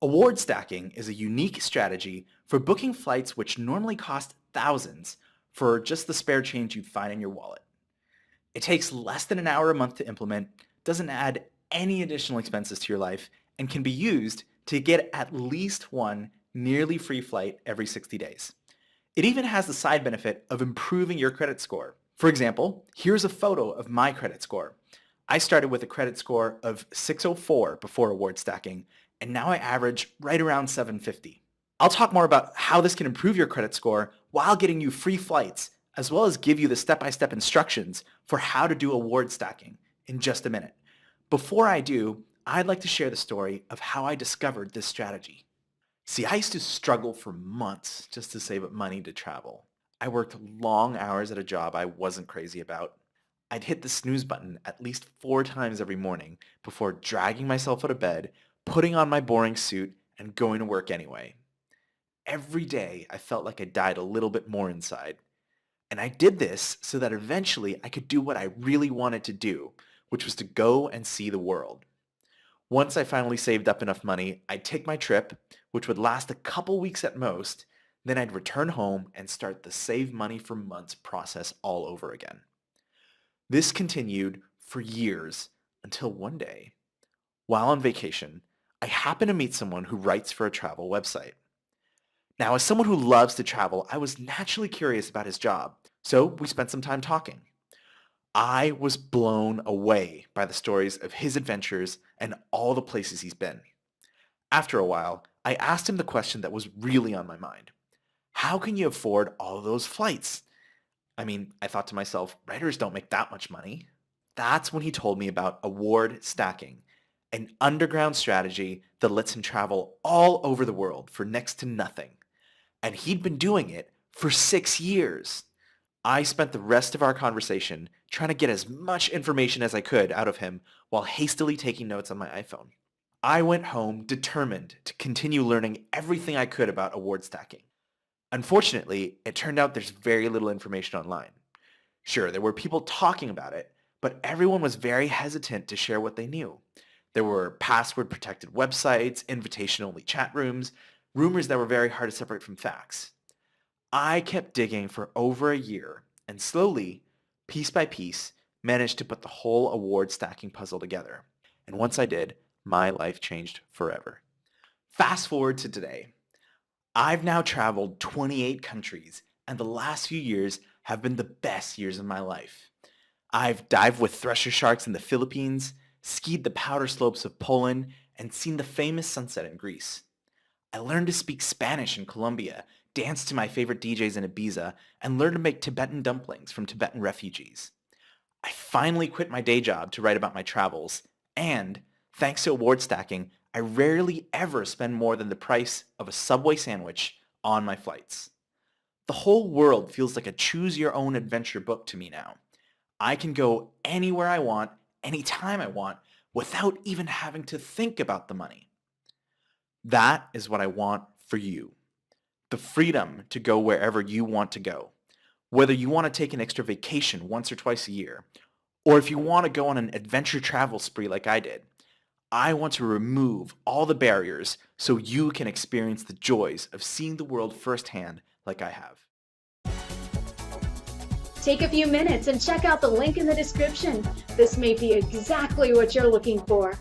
Award stacking is a unique strategy for booking flights which normally cost thousands for just the spare change you find in your wallet. It takes less than an hour a month to implement, doesn't add any additional expenses to your life, and can be used to get at least one nearly free flight every 60 days. It even has the side benefit of improving your credit score. For example, here's a photo of my credit score. I started with a credit score of 604 before award stacking, and now I average right around 750. I'll talk more about how this can improve your credit score while getting you free flights, as well as give you the step-by-step instructions for how to do award stacking in just a minute. Before I do, I'd like to share the story of how I discovered this strategy. See, I used to struggle for months just to save up money to travel. I worked long hours at a job I wasn't crazy about. I'd hit the snooze button at least 4 times every morning before dragging myself out of bed, putting on my boring suit, and going to work anyway. Every day, I felt like I died a little bit more inside. And I did this so that eventually I could do what I really wanted to do, which was to go and see the world. Once I finally saved up enough money, I'd take my trip, which would last a couple weeks at most, then I'd return home and start the save money for months process all over again. This continued for years until one day, while on vacation, I happened to meet someone who writes for a travel website. Now, as someone who loves to travel, I was naturally curious about his job, so we spent some time talking. I was blown away by the stories of his adventures and all the places he's been. After a while, I asked him the question that was really on my mind. How can you afford all of those flights? I mean, I thought to myself, writers don't make that much money. That's when he told me about award stacking, an underground strategy that lets him travel all over the world for next to nothing. And he'd been doing it for 6 years. I spent the rest of our conversation trying to get as much information as I could out of him while hastily taking notes on my iPhone. I went home determined to continue learning everything I could about award stacking. Unfortunately, it turned out there's very little information online. Sure, there were people talking about it, but everyone was very hesitant to share what they knew. There were password-protected websites, invitation-only chat rooms, rumors that were very hard to separate from facts. I kept digging for over a year and slowly, piece by piece, managed to put the whole award stacking puzzle together. And once I did, my life changed forever. Fast forward to today. I've now traveled 28 countries, and the last few years have been the best years of my life. I've dived with thresher sharks in the Philippines, skied the powder slopes of Poland, and seen the famous sunset in Greece. I learned to speak Spanish in Colombia, danced to my favorite DJs in Ibiza, and learned to make Tibetan dumplings from Tibetan refugees. I finally quit my day job to write about my travels, and, thanks to award stacking, I rarely ever spend more than the price of a Subway sandwich on my flights. The whole world feels like a choose-your-own-adventure book to me now. I can go anywhere I want, anytime I want, without even having to think about the money. That is what I want for you. The freedom to go wherever you want to go. Whether you want to take an extra vacation once or twice a year, or if you want to go on an adventure travel spree like I did, I want to remove all the barriers so you can experience the joys of seeing the world firsthand like I have. Take a few minutes and check out the link in the description. This may be exactly what you're looking for.